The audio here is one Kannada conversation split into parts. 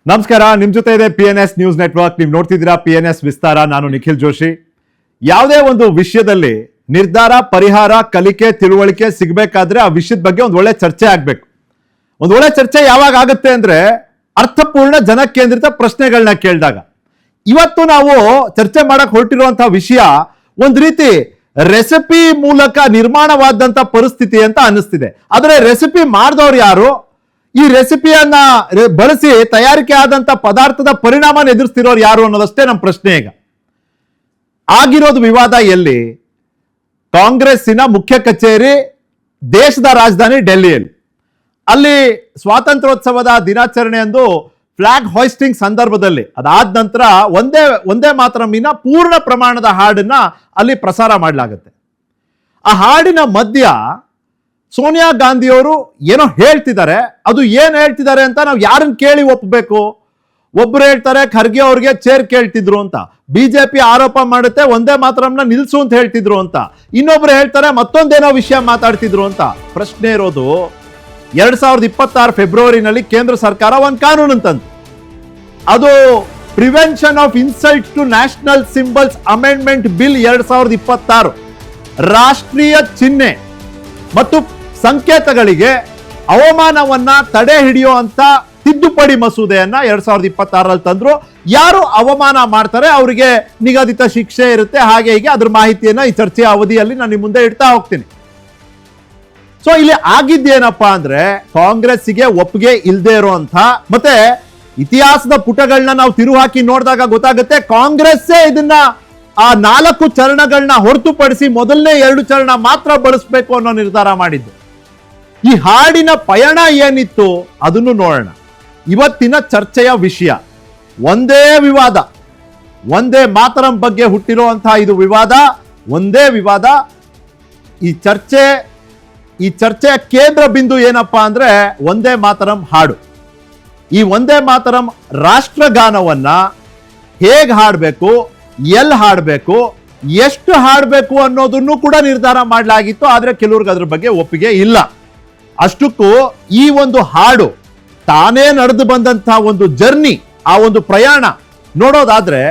ನಮಸ್ಕಾರ, ನಿಮ್ ಜೊತೆ ಇದೆ PNS ನ್ಯೂಸ್ ನೆಟ್ವರ್ಕ್. ನೀವು ನೋಡ್ತಿದ್ದೀರಾ PNS ವಿಸ್ತಾರ. ನಾನು ನಿಖಿಲ್ ಜೋಶಿ. ಯಾವುದೇ ಒಂದು ವಿಷಯದಲ್ಲಿ ನಿರ್ಧಾರ, ಪರಿಹಾರ, ಕಲಿಕೆ, ತಿಳುವಳಿಕೆ ಸಿಗಬೇಕಾದ್ರೆ ಆ ವಿಷಯದ ಬಗ್ಗೆ ಒಂದು ಒಳ್ಳೆ ಚರ್ಚೆ ಆಗ್ಬೇಕು. ಒಂದು ಒಳ್ಳೆ ಚರ್ಚೆ ಯಾವಾಗ ಆಗುತ್ತೆ ಅಂದ್ರೆ ಅರ್ಥಪೂರ್ಣ, ಜನಕೇಂದ್ರಿತ ಪ್ರಶ್ನೆಗಳನ್ನ ಕೇಳಿದಾಗ. ಇವತ್ತು ನಾವು ಚರ್ಚೆ ಮಾಡಕ್ ಹೊರಟಿರುವಂತಹ ವಿಷಯ ಒಂದ್ ರೀತಿ ರೆಸಿಪಿ ಮೂಲಕ ನಿರ್ಮಾಣವಾದಂತ ಪರಿಸ್ಥಿತಿ ಅಂತ ಅನಿಸ್ತಿದೆ. ಆದ್ರೆ ರೆಸಿಪಿ ಮಾಡಿದವ್ರು ಯಾರು, ಈ ರೆಸಿಪಿಯನ್ನ ಬಳಸಿ ತಯಾರಿಕೆ ಆದಂತ ಪದಾರ್ಥದ ಪರಿಣಾಮ ಎದುರಿಸ್ತಿರೋರು ಯಾರು ಅನ್ನೋದಷ್ಟೇ ನಮ್ಮ ಪ್ರಶ್ನೆ. ಈಗ ಆಗಿರೋದು ವಿವಾದ ಎಲ್ಲಿ? ಕಾಂಗ್ರೆಸ್ಸಿನ ಮುಖ್ಯ ಕಚೇರಿ, ದೇಶದ ರಾಜಧಾನಿ ಡೆಲ್ಲಿಯಲ್ಲಿ. ಅಲ್ಲಿ ಸ್ವಾತಂತ್ರ್ಯೋತ್ಸವದ ದಿನಾಚರಣೆ ಎಂದು ಫ್ಲಾಗ್ ಹಾಯ್ಸ್ಟಿಂಗ್ ಸಂದರ್ಭದಲ್ಲಿ ಅದಾದ ನಂತರ ಒಂದೇ ಮಾತರಮ್ಮಿನ ಪೂರ್ಣ ಪ್ರಮಾಣದ ಹಾಡನ್ನ ಅಲ್ಲಿ ಪ್ರಸಾರ ಮಾಡಲಾಗುತ್ತೆ. ಆ ಹಾಡಿನ ಮಧ್ಯ ಸೋನಿಯಾ ಗಾಂಧಿಯವರು ಏನೋ ಹೇಳ್ತಿದ್ದಾರೆ. ಅದು ಏನ್ ಹೇಳ್ತಿದ್ದಾರೆ ಅಂತ ನಾವು ಯಾರನ್ನ ಕೇಳಿ ಒಪ್ಪಬೇಕು? ಒಬ್ರು ಹೇಳ್ತಾರೆ ಖರ್ಗೆ ಅವ್ರಿಗೆ ಚೇರ್ ಕೇಳ್ತಿದ್ರು ಅಂತ, ಬಿಜೆಪಿ ಆರೋಪ ಮಾಡುತ್ತೆ ಒಂದೇ ಮಾತರಮ್ನ ನಿಲ್ಸು ಅಂತ ಹೇಳ್ತಿದ್ರು ಅಂತ, ಇನ್ನೊಬ್ರು ಹೇಳ್ತಾರೆ ಮತ್ತೊಂದೇನೋ ವಿಷಯ ಮಾತಾಡ್ತಿದ್ರು ಅಂತ. ಪ್ರಶ್ನೆ ಇರೋದು 2026 ಫೆಬ್ರವರಿನಲ್ಲಿ ಕೇಂದ್ರ ಸರ್ಕಾರ ಒಂದು ಕಾನೂನು ತಂತು. ಅದು prevention of insult to national symbols amendment bill 2026. ರಾಷ್ಟ್ರೀಯ ಚಿಹ್ನೆ ಮತ್ತು ಸಂಕೇತಗಳಿಗೆ ಅವಮಾನವನ್ನ ತಡೆ ಹಿಡಿಯುವಂತ ತಿದ್ದುಪಡಿ ಮಸೂದೆಯನ್ನ 2026ರಲ್ಲಿ ತಂದ್ರು. ಯಾರು ಅವಮಾನ ಮಾಡ್ತಾರೆ ಅವರಿಗೆ ನಿಗದಿತ ಶಿಕ್ಷೆ ಇರುತ್ತೆ. ಹಾಗೆ ಹೀಗೆ ಅದ್ರ ಮಾಹಿತಿಯನ್ನ ಈ ಚರ್ಚೆಯ ಅವಧಿಯಲ್ಲಿ ನಾನು ನಿಮ್ಮ ಮುಂದೆ ಇಡ್ತಾ ಹೋಗ್ತೀನಿ. ಸೊ ಇಲ್ಲಿ ಆಗಿದ್ದೇನಪ್ಪಾ ಅಂದ್ರೆ ಕಾಂಗ್ರೆಸ್ಸಿಗೆ ಒಪ್ಪಿಗೆ ಇಲ್ಲದೆ ಇರುವಂತ, ಮತ್ತೆ ಇತಿಹಾಸದ ಪುಟಗಳನ್ನ ನಾವು ತಿರುವು ಹಾಕಿ ನೋಡಿದಾಗ ಗೊತ್ತಾಗುತ್ತೆ ಕಾಂಗ್ರೆಸ್ಸೇ ಇದನ್ನ ಆ 4 ಚರಣಗಳನ್ನ ಹೊರತುಪಡಿಸಿ ಮೊದಲನೇ 2 ಚರಣ ಮಾತ್ರ ಬಳಸಬೇಕು ಅನ್ನೋ ನಿರ್ಧಾರ ಮಾಡಿದ್ದು. ಈ ಹಾಡಿನ ಪಯಣ ಏನಿತ್ತು ಅದನ್ನು ನೋಡೋಣ. ಇವತ್ತಿನ ಚರ್ಚೆಯ ವಿಷಯ ಒಂದೇ ವಿವಾದ, ಒಂದೇ ಮಾತರಂ ಬಗ್ಗೆ ಹುಟ್ಟಿರುವಂತಹ ಇದು ವಿವಾದ, ಒಂದೇ ವಿವಾದ. ಈ ಚರ್ಚೆಯ ಕೇಂದ್ರ ಬಿಂದು ಏನಪ್ಪಾ ಅಂದ್ರೆ ಒಂದೇ ಮಾತರಂ ಹಾಡು. ಈ ಒಂದೇ ಮಾತರಂ ರಾಷ್ಟ್ರಗಾನವನ್ನ ಹೇಗೆ ಹಾಡಬೇಕು, ಎಲ್ಲಿ ಹಾಡಬೇಕು, ಎಷ್ಟು ಹಾಡಬೇಕು ಅನ್ನೋದನ್ನು ಕೂಡ ನಿರ್ಧಾರ ಮಾಡಲಾಗಿತ್ತು. ಆದ್ರೆ ಕೆಲವ್ರಿಗೆ ಅದ್ರ ಬಗ್ಗೆ ಒಪ್ಪಿಗೆ ಇಲ್ಲ. ಅಷ್ಟಕ್ಕೂ ಈ ಒಂದು ಹಾಡು ತಾನೇ ನಡೆದು ಬಂದಂತಹ ಒಂದು ಜರ್ನಿ, ಆ ಒಂದು ಪ್ರಯಾಣ ನೋಡೋದಾದ್ರೆ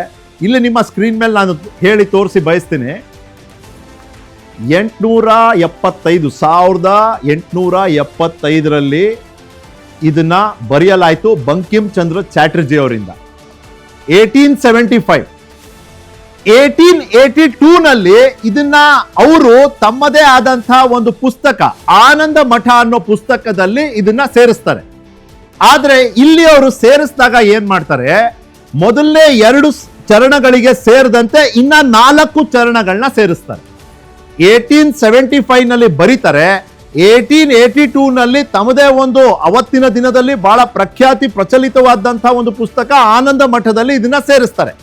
ಇಲ್ಲಿ ನಿಮ್ಮ ಸ್ಕ್ರೀನ್ ಮೇಲೆ ನಾನು ಹೇಳಿ ತೋರಿಸಿ ಬಯಸ್ತೀನಿ. 1875 ಇದನ್ನ ಬರೆಯಲಾಯಿತು ಬಂಕಿಮ್ ಚಂದ್ರ ಚಾಟರ್ಜಿ ಅವರಿಂದ. 1875 1882ನಲ್ಲಿ ಇದನ್ನ ಅವರು ತಮ್ಮದೇ ಆದಂತಹ ಒಂದು ಪುಸ್ತಕ, ಆನಂದ ಮಠ ಅನ್ನೋ ಪುಸ್ತಕದಲ್ಲಿ ಇದನ್ನ ಸೇರಿಸ್ತಾರೆ. ಆದ್ರೆ ಇಲ್ಲಿ ಅವರು ಸೇರಿಸಿದಾಗ ಏನ್ ಮಾಡ್ತಾರೆ, ಮೊದಲನೇ 2 ಚರಣಗಳಿಗೆ ಸೇರಿದಂತೆ ಇನ್ನ 4 ಚರಣಗಳನ್ನ ಸೇರಿಸ್ತಾರೆ. 1875 ನಲ್ಲಿ ಬರೀತಾರೆ. 1882ನಲ್ಲಿ ತಮ್ಮದೇ ಒಂದು ಅವತ್ತಿನ ದಿನದಲ್ಲಿ ಬಹಳ ಪ್ರಖ್ಯಾತಿ ಪ್ರಚಲಿತವಾದಂತಹ ಒಂದು ಪುಸ್ತಕ ಆನಂದ ಮಠದಲ್ಲಿ ಇದನ್ನ ಸೇರಿಸ್ತಾರೆ.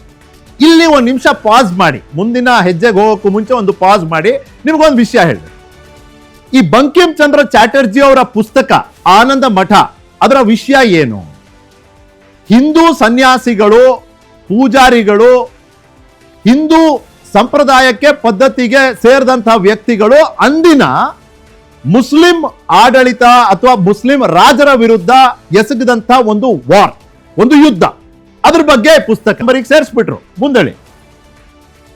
ಇಲ್ಲಿ ಒಂದು ನಿಮಿಷ ಪಾಸ್ ಮಾಡಿ, ಮುಂದಿನ ಹೆಜ್ಜೆಗೆ ಹೋಗೋಕ್ಕೂ ಮುಂಚೆ ಒಂದು ಪಾಸ್ ಮಾಡಿ ನಿಮ್ಗೊಂದು ವಿಷಯ ಹೇಳಿದೆ. ಈ ಬಂಕಿಮ್ ಚಂದ್ರ ಚಾಟರ್ಜಿ ಅವರ ಪುಸ್ತಕ ಆನಂದ ಮಠ, ಅದರ ವಿಷಯ ಏನು? ಹಿಂದೂ ಸನ್ಯಾಸಿಗಳು, ಪೂಜಾರಿಗಳು, ಹಿಂದೂ ಸಂಪ್ರದಾಯಕ್ಕೆ ಪದ್ಧತಿಗೆ ಸೇರಿದಂತಹ ವ್ಯಕ್ತಿಗಳು ಅಂದಿನ ಮುಸ್ಲಿಂ ಆಡಳಿತ ಅಥವಾ ಮುಸ್ಲಿಂ ರಾಜರ ವಿರುದ್ಧ ಎಸಗಿದಂತ ಒಂದು ವಾರ್, ಒಂದು ಯುದ್ಧ, ಅದ್ರ ಬಗ್ಗೆ ಪುಸ್ತಕ ಬರೀ ಸೇರಿಸ್ಬಿಟ್ರು. ಮುಂದಳಿ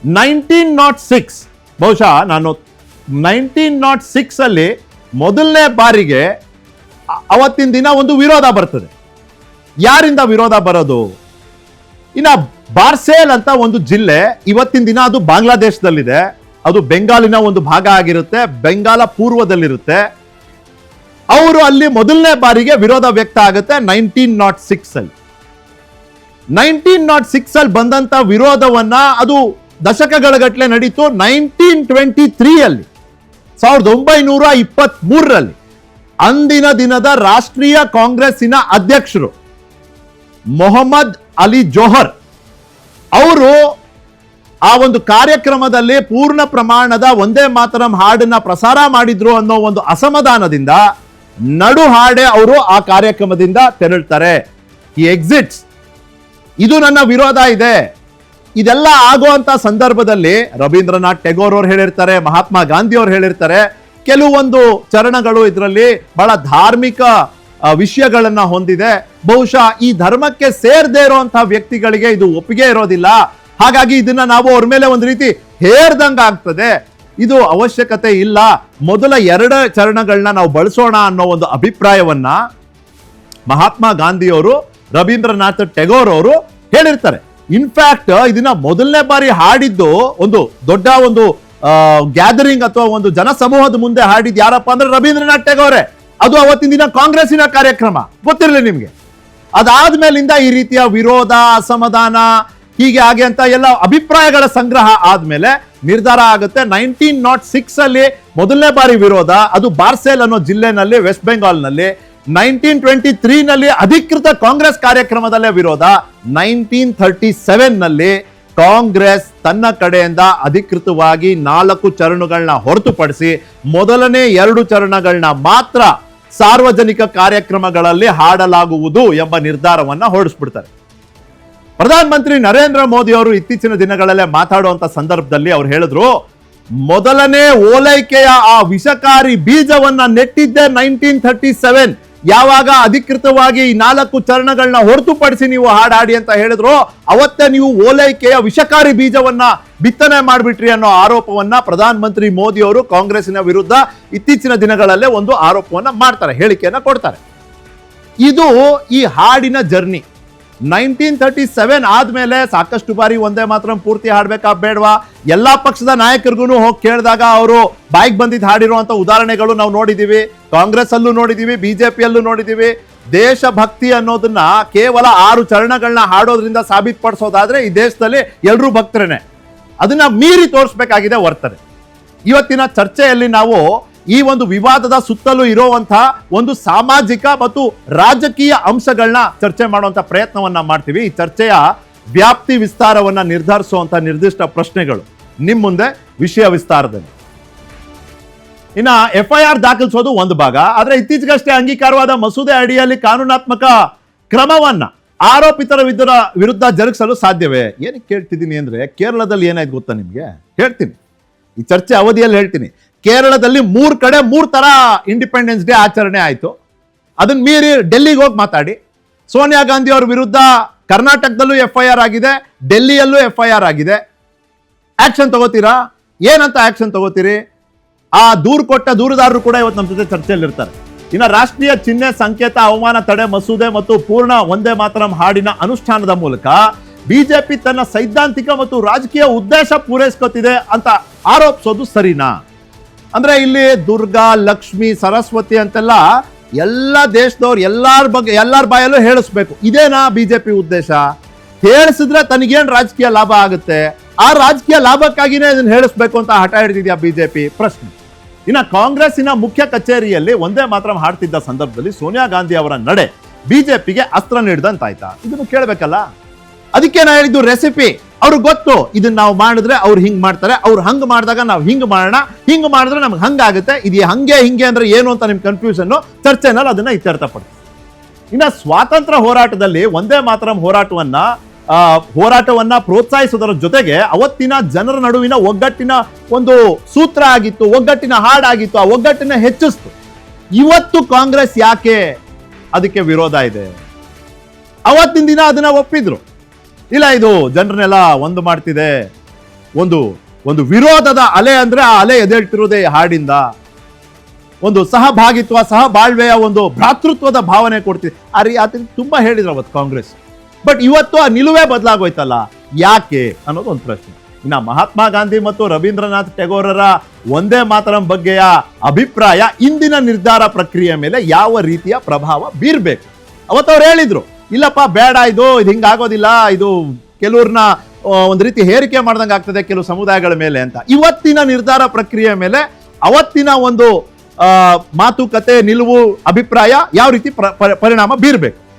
1906, ಬಹುಶಃ ನಾನು 1906 ಅಲ್ಲಿ ಮೊದಲನೇ ಬಾರಿಗೆ ಅವತ್ತಿನ ದಿನ ಒಂದು ವಿರೋಧ ಬರ್ತದೆ. ಯಾರಿಂದ ವಿರೋಧ ಬರೋದು? ಇನ್ನ ಬಾರ್ಸೇಲ್ ಅಂತ ಒಂದು ಜಿಲ್ಲೆ, ಇವತ್ತಿನ ದಿನ ಅದು ಬಾಂಗ್ಲಾದೇಶದಲ್ಲಿದೆ. ಅದು ಬೆಂಗಾಲಿನ ಒಂದು ಭಾಗ ಆಗಿರುತ್ತೆ, ಬೆಂಗಾಲ ಪೂರ್ವದಲ್ಲಿರುತ್ತೆ. ಅವರು ಅಲ್ಲಿ ಮೊದಲನೇ ಬಾರಿಗೆ ವಿರೋಧ ವ್ಯಕ್ತ ಆಗುತ್ತೆ 1906 ಅಲ್ಲಿ. 1906 ಅಲ್ಲಿ ಬಂದಂತ ವಿರೋಧವನ್ನ ಅದು ದಶಕಗಳ ಗಟ್ಟಲೆ ನಡೀತು. 1923 ಅಲ್ಲಿ 1923ರಲ್ಲಿ ಅಂದಿನ ದಿನದ ರಾಷ್ಟ್ರೀಯ ಕಾಂಗ್ರೆಸ್ಸಿನ ಅಧ್ಯಕ್ಷರು ಮೊಹಮ್ಮದ್ ಅಲಿ ಜೋಹರ್ ಅವರು ಆ ಒಂದು ಕಾರ್ಯಕ್ರಮದಲ್ಲಿ ಪೂರ್ಣ ಪ್ರಮಾಣದ ಒಂದೇ ಮಾತರಂ ಹಾಡನ್ನ ಪ್ರಸಾರ ಮಾಡಿದ್ರು ಅನ್ನೋ ಒಂದು ಅಸಮಾಧಾನದಿಂದ ನಡು ಹಾಡೆ ಅವರು ಆ ಕಾರ್ಯಕ್ರಮದಿಂದ ತೆರಳ್ತಾರೆ. ಈ ಎಕ್ಸಿಟ್ಸ್, ಇದು ನನ್ನ ವಿರೋಧ ಇದೆ. ಇದೆಲ್ಲ ಆಗುವಂತ ಸಂದರ್ಭದಲ್ಲಿ ರವೀಂದ್ರನಾಥ್ ಟೆಗೋರ್ ಅವರು ಹೇಳಿರ್ತಾರೆ, ಮಹಾತ್ಮ ಗಾಂಧಿ ಅವರು ಹೇಳಿರ್ತಾರೆ, ಕೆಲವೊಂದು ಚರಣಗಳು ಇದರಲ್ಲಿ ಬಹಳ ಧಾರ್ಮಿಕ ವಿಷಯಗಳನ್ನ ಹೊಂದಿದೆ. ಬಹುಶಃ ಈ ಧರ್ಮಕ್ಕೆ ಸೇರದೇ ಇರುವಂತಹ ವ್ಯಕ್ತಿಗಳಿಗೆ ಇದು ಒಪ್ಪಿಗೆ ಇರೋದಿಲ್ಲ. ಹಾಗಾಗಿ ಇದನ್ನ ನಾವು ಅವ್ರ ಮೇಲೆ ಒಂದು ರೀತಿ ಹೇರ್ದಂಗ ಆಗ್ತದೆ. ಇದು ಅವಶ್ಯಕತೆ ಇಲ್ಲ. ಮೊದಲ 2 ಚರಣಗಳನ್ನ ನಾವು ಬಳಸೋಣ ಅನ್ನೋ ಒಂದು ಅಭಿಪ್ರಾಯವನ್ನ ಮಹಾತ್ಮ ಗಾಂಧಿಯವರು, ರವೀಂದ್ರನಾಥ್ ಟ್ಯಾಗೋರ್ ಅವರು ಹೇಳಿರ್ತಾರೆ. ಇನ್ಫ್ಯಾಕ್ಟ್ ಇದನ್ನ ಮೊದಲನೇ ಬಾರಿ ಹಾಡಿದ್ದು ಒಂದು ದೊಡ್ಡ ಒಂದು ಗ್ಯಾದರಿಂಗ್ ಅಥವಾ ಒಂದು ಜನಸಮೂಹದ ಮುಂದೆ ಹಾಡಿದ್ ಯಾರಪ್ಪ ಅಂದ್ರೆ ರವೀಂದ್ರನಾಥ್ ಟ್ಯಾಗೋರೆ. ಅದು ಅವತ್ತಿನ ದಿನ ಕಾಂಗ್ರೆಸ್ಸಿನ ಕಾರ್ಯಕ್ರಮ, ಗೊತ್ತಿರಲಿ ನಿಮ್ಗೆ. ಅದಾದ್ಮೇಲಿಂದ ಈ ರೀತಿಯ ವಿರೋಧ, ಅಸಮಾಧಾನ, ಹೀಗೆ ಹಾಗೆ ಅಂತ ಎಲ್ಲ ಅಭಿಪ್ರಾಯಗಳ ಸಂಗ್ರಹ ಆದ್ಮೇಲೆ ನಿರ್ಧಾರ ಆಗುತ್ತೆ. 1906 ಅಲ್ಲಿ ಮೊದಲನೇ ಬಾರಿ ವಿರೋಧ, ಅದು ಬಾರ್ಸೆಲ್ ಅನ್ನೋ ಜಿಲ್ಲೆನಲ್ಲಿ, ವೆಸ್ಟ್ ಬೆಂಗಾಲ್ ನಲ್ಲಿ. 1923 ನಲ್ಲಿ ಅಧಿಕೃತ ಕಾಂಗ್ರೆಸ್ ಕಾರ್ಯಕ್ರಮದಲ್ಲೇ ವಿರೋಧ. 1937 ನಲ್ಲಿ ಕಾಂಗ್ರೆಸ್ ತನ್ನ ಕಡೆಯಿಂದ ಅಧಿಕೃತವಾಗಿ 4 ಚರಣಗಳನ್ನ ಹೊರತುಪಡಿಸಿ ಮೊದಲನೇ 2 ಚರಣಗಳನ್ನ ಮಾತ್ರ ಸಾರ್ವಜನಿಕ ಕಾರ್ಯಕ್ರಮಗಳಲ್ಲಿ ಹಾಡಲಾಗುವುದು ಎಂಬ ನಿರ್ಧಾರವನ್ನ ಹೊರಡಿಸ್ಬಿಡ್ತಾರೆ. ಪ್ರಧಾನಮಂತ್ರಿ ನರೇಂದ್ರ ಮೋದಿ ಅವರು ಇತ್ತೀಚಿನ ದಿನಗಳಲ್ಲೇ ಮಾತಾಡುವಂತ ಸಂದರ್ಭದಲ್ಲಿ ಅವ್ರು ಹೇಳಿದ್ರು, ಮೊದಲನೇ ಓಲೈಕೆಯ ಆ ವಿಷಕಾರಿ ಬೀಜವನ್ನ ನೆಟ್ಟಿದ್ದೆ 1937. ಯಾವಾಗ ಅಧಿಕೃತವಾಗಿ ಈ 4 ಚರಣಗಳನ್ನ ಹೊರತುಪಡಿಸಿ ನೀವು ಹಾಡಾಡಿ ಅಂತ ಹೇಳಿದ್ರು, ಅವತ್ತೇ ನೀವು ಓಲೈಕೆಯ ವಿಷಕಾರಿ ಬೀಜವನ್ನ ಬಿತ್ತನೆ ಮಾಡಿಬಿಟ್ರಿ ಅನ್ನೋ ಆರೋಪವನ್ನ ಪ್ರಧಾನಮಂತ್ರಿ ಮೋದಿ ಅವರು ಕಾಂಗ್ರೆಸ್ಸಿನ ವಿರುದ್ಧ ಇತ್ತೀಚಿನ ದಿನಗಳಲ್ಲೇ ಒಂದು ಆರೋಪವನ್ನ ಮಾಡ್ತಾರೆ, ಹೇಳಿಕೆಯನ್ನ ಕೊಡ್ತಾರೆ. ಇದು ಈ ಹಾಡಿನ ಜರ್ನಿ. 1937 ಆದ್ಮೇಲೆ ಸಾಕಷ್ಟು ಬಾರಿ ಒಂದೇ ಮಾತ್ರ ಪೂರ್ತಿ ಹಾಡ್ಬೇಕಾ ಬೇಡವಾ, ಎಲ್ಲಾ ಪಕ್ಷದ ನಾಯಕರಿಗೂ ಹೋಗಿ ಕೇಳಿದಾಗ ಅವರು ಬಾಯಿಗೆ ಬಂದಿದ್ದು ಹಾಡಿರುವಂತ ಉದಾಹರಣೆಗಳು ನಾವು ನೋಡಿದೀವಿ. ಕಾಂಗ್ರೆಸ್ ಅಲ್ಲೂ ನೋಡಿದೀವಿ, ಬಿಜೆಪಿಯಲ್ಲೂ ನೋಡಿದೀವಿ. ದೇಶಭಕ್ತಿ ಅನ್ನೋದನ್ನ ಕೇವಲ 6 ಚರಣಗಳನ್ನ ಹಾಡೋದ್ರಿಂದ ಸಾಬೀತುಪಡಿಸೋದಾದ್ರೆ ಈ ದೇಶದಲ್ಲಿ ಎಲ್ಲರೂ ಭಕ್ತರೇನೆ. ಅದನ್ನ ಮೀರಿ ತೋರಿಸಬೇಕಾಗಿದೆ ವರ್ತನೆ. ಇವತ್ತಿನ ಚರ್ಚೆಯಲ್ಲಿ ನಾವು ಈ ಒಂದು ವಿವಾದದ ಸುತ್ತಲೂ ಇರುವಂತಹ ಒಂದು ಸಾಮಾಜಿಕ ಮತ್ತು ರಾಜಕೀಯ ಅಂಶಗಳನ್ನ ಚರ್ಚೆ ಮಾಡುವಂತ ಪ್ರಯತ್ನವನ್ನ ಮಾಡ್ತೀವಿ. ಈ ಚರ್ಚೆಯ ವ್ಯಾಪ್ತಿ ವಿಸ್ತಾರವನ್ನ ನಿರ್ಧರಿಸುವಂತ ನಿರ್ದಿಷ್ಟ ಪ್ರಶ್ನೆಗಳು ನಿಮ್ ಮುಂದೆ ವಿಷಯ ವಿಸ್ತಾರದಲ್ಲಿ. ಇನ್ನ FIR ದಾಖಲಿಸೋದು ಒಂದು ಭಾಗ, ಆದ್ರೆ ಇತ್ತೀಚೆಗಷ್ಟೇ ಅಂಗೀಕಾರವಾದ ಮಸೂದೆ ಅಡಿಯಲ್ಲಿ ಕಾನೂನಾತ್ಮಕ ಕ್ರಮವನ್ನ ಆರೋಪಿತರ ವಿರುದ್ಧ ಜರುಗಿಸಲು ಸಾಧ್ಯವೇ? ಏನಕ್ಕೆ ಕೇಳ್ತಿದ್ದೀನಿ ಅಂದ್ರೆ, ಕೇರಳದಲ್ಲಿ ಏನಾಯ್ತು ಗೊತ್ತಾ ನಿಮ್ಗೆ? ಹೇಳ್ತೀನಿ, ಈ ಚರ್ಚೆ ಅವಧಿಯಲ್ಲಿ ಹೇಳ್ತೀನಿ. ಕೇರಳದಲ್ಲಿ 3 ಕಡೆ 3 ತರ ಇಂಡಿಪೆಂಡೆನ್ಸ್ ಡೇ ಆಚರಣೆ ಆಯ್ತು. ಅದನ್ನ ಮೀರಿ ಡೆಲ್ಲಿಗೆ ಹೋಗಿ ಮಾತಾಡಿ. ಸೋನಿಯಾ ಗಾಂಧಿ ಅವರ ವಿರುದ್ಧ ಕರ್ನಾಟಕದಲ್ಲೂ FIR ಆಗಿದೆ, ಡೆಲ್ಲಿಯಲ್ಲೂ FIR ಆಗಿದೆ. ಆಕ್ಷನ್ ತಗೋತೀರಾ? ಏನಂತ ಆಕ್ಷನ್ ತಗೋತೀರಿ? ಆ ದೂರು ಕೊಟ್ಟ ದೂರುದಾರರು ಕೂಡ ಇವತ್ತು ನಮ್ಮ ಜೊತೆ ಚರ್ಚೆಯಲ್ಲಿ ಇರ್ತಾರೆ. ಇನ್ನು ರಾಷ್ಟ್ರೀಯ ಚಿಹ್ನೆ, ಸಂಕೇತ, ಅವಮಾನ ತಡೆ ಮಸೂದೆ ಮತ್ತು ಪೂರ್ಣ ವಂದೇ ಮಾತರಂ ಹಾಡಿನ ಅನುಷ್ಠಾನದ ಮೂಲಕ ಬಿಜೆಪಿ ತನ್ನ ಸೈದ್ಧಾಂತಿಕ ಮತ್ತು ರಾಜಕೀಯ ಉದ್ದೇಶ ಪೂರೈಸ್ಕೊತಿದೆ ಅಂತ ಆರೋಪಿಸೋದು ಸರಿನಾ? ಅಂದ್ರೆ ಇಲ್ಲಿ ದುರ್ಗಾ, ಲಕ್ಷ್ಮಿ, ಸರಸ್ವತಿ ಅಂತೆಲ್ಲ ಎಲ್ಲ ದೇಶದವ್ರು ಎಲ್ಲಾರ ಬಾಯಲ್ಲೂ ಹೇಳಿಸ್ಬೇಕು. ಇದೇನಾ ಬಿಜೆಪಿ ಉದ್ದೇಶ? ಹೇಳಿಸಿದ್ರೆ ತನಗೇನ್ ರಾಜಕೀಯ ಲಾಭ ಆಗುತ್ತೆ? ಆ ರಾಜಕೀಯ ಲಾಭಕ್ಕಾಗಿನೇ ಇದನ್ನ ಹೇಳಿಸ್ಬೇಕು ಅಂತ ಹಠ ಹಿಡಿದಿದ್ಯಾ ಬಿಜೆಪಿ? ಪ್ರಶ್ನೆ. ಇನ್ನ ಕಾಂಗ್ರೆಸ್ಸಿನ ಮುಖ್ಯ ಕಚೇರಿಯಲ್ಲಿ ಒಂದೇ ಮಾತ್ರ ಹಾಡ್ತಿದ್ದ ಸಂದರ್ಭದಲ್ಲಿ ಸೋನಿಯಾ ಗಾಂಧಿ ಅವರ ನಡೆ ಬಿಜೆಪಿಗೆ ಅಸ್ತ್ರ ನೀಡಿದಂತಾಯ್ತಾ? ಇದನ್ನು ಕೇಳಬೇಕಲ್ಲ. ಅದಕ್ಕೆ ನಾ ಹೇಳಿದ್ದು ರೆಸಿಪಿ. ಅವ್ರಿಗೆ ಗೊತ್ತು, ಇದನ್ನ ನಾವು ಮಾಡಿದ್ರೆ ಅವ್ರು ಹಿಂಗ್ ಮಾಡ್ತಾರೆ, ಅವ್ರು ಹಂಗ್ ಮಾಡಿದಾಗ ನಾವು ಹಿಂಗ್ ಮಾಡೋಣ, ಹಿಂಗ್ ಮಾಡಿದ್ರೆ ನಮ್ಗೆ ಹಂಗಾಗುತ್ತೆ. ಇದು ಹಿಂಗೆ ಅಂದ್ರೆ ಏನು ಅಂತ ನಿಮ್ ಕನ್ಫ್ಯೂಷನ್ ಚರ್ಚೆನಲ್ಲಿ ಅದನ್ನ ಇತ್ಯರ್ಥಪಡ್ತೀವಿ. ಇನ್ನ ಸ್ವಾತಂತ್ರ್ಯ ಹೋರಾಟದಲ್ಲಿ ಒಂದೇ ಮಾತರಂ ಹೋರಾಟವನ್ನ ಪ್ರೋತ್ಸಾಹಿಸೋದರ ಜೊತೆಗೆ ಅವತ್ತಿನ ಜನರ ನಡುವಿನ ಒಗ್ಗಟ್ಟಿನ ಒಂದು ಸೂತ್ರ ಆಗಿತ್ತು, ಒಗ್ಗಟ್ಟಿನ ಹಾಡಾಗಿತ್ತು. ಆ ಒಗ್ಗಟ್ಟನ್ನ ಹೆಚ್ಚಿಸ್ತು. ಇವತ್ತು ಕಾಂಗ್ರೆಸ್ ಯಾಕೆ ಅದಕ್ಕೆ ವಿರೋಧ ಇದೆ? ಅವತ್ತಿನ ದಿನ ಅದನ್ನ ಒಪ್ಪಿದ್ರು. ಇಲ್ಲ, ಇದು ಜನರನ್ನೆಲ್ಲ ಒಂದು ಮಾಡ್ತಿದೆ, ಒಂದು ವಿರೋಧದ ಅಲೆ ಅಂದ್ರೆ ಆ ಅಲೆ ಎದ್ದೇಳ್ತಿರೋದೇ ಹಾಡಿಂದ. ಒಂದು ಸಹಭಾಗಿತ್ವ, ಸಹಬಾಳ್ವೆಯ ಒಂದು ಭ್ರಾತೃತ್ವದ ಭಾವನೆ ಕೊಡ್ತಿದೆ. ಅದನ್ನ ತುಂಬಾ ಹೇಳಿದ್ರು ಅವತ್ತು ಕಾಂಗ್ರೆಸ್. ಬಟ್ ಇವತ್ತು ಆ ನಿಲುವೇ ಬದಲಾಗೋಯ್ತಲ್ಲ, ಯಾಕೆ ಅನ್ನೋದು ಒಂದು ಪ್ರಶ್ನೆ. ಇನ್ನ ಮಹಾತ್ಮ ಗಾಂಧಿ ಮತ್ತು ರವೀಂದ್ರನಾಥ್ ಟ್ಯಾಗೋರರ ಒಂದೇ ಮಾತರಂ ಬಗ್ಗೆಯ ಅಭಿಪ್ರಾಯ ಇಂದಿನ ನಿರ್ಧಾರ ಪ್ರಕ್ರಿಯೆ ಮೇಲೆ ಯಾವ ರೀತಿಯ ಪ್ರಭಾವ ಬೀರ್ಬೇಕು? ಅವತ್ತವ್ರು ಹೇಳಿದ್ರು, ಇಲ್ಲಪ್ಪ ಬೇಡ, ಇದು ಹಿಂಗಾಗೋದಿಲ್ಲ, ಇದು ಕೆಲವ್ರನ್ನ ಒಂದು ರೀತಿ ಹೇರಿಕೆ ಮಾಡ್ದಂಗೆ ಆಗ್ತದೆ ಕೆಲವು ಸಮುದಾಯಗಳ ಮೇಲೆ ಅಂತ. ಇವತ್ತಿನ ನಿರ್ಧಾರ ಪ್ರಕ್ರಿಯೆ ಮೇಲೆ ಅವತ್ತಿನ ಒಂದು ಮಾತುಕತೆ, ನಿಲುವು, ಅಭಿಪ್ರಾಯ ಯಾವ ರೀತಿ ಪರಿಣಾಮ ಬೀರ್ಬೇಕು?